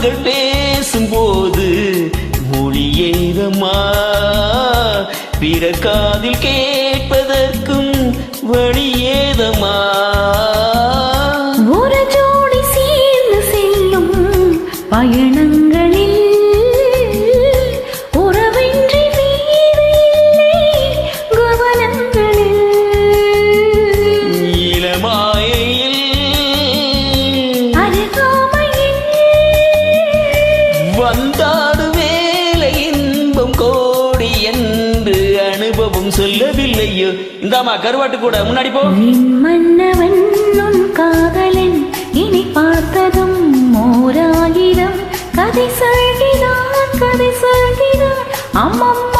நாங்கள் பேசும்போது மொழி ஏதம்மா, பிற காதில் கேட்பதற்கும் வழி ஏதம்மா. ஒரு ஜோடி சேர்ந்து செல்லும் பயணங்களில் உறவின்றி வீடு இல்லை கவனங்களில். இளமாயையில் அருகாமையில் வந்தாடு வேலை இன்பம் கோடி என்று அனுபவம் சொல்லவில்லையோ. இந்தாமா கருவாட்டு கூட முன்னாடி போ. மன்னவன் உன் காதலன் இனி பார்த்ததும் ஓராயிரம் கதை சொல்கிறான், கதை சொல்கிறான். அம்மம்மா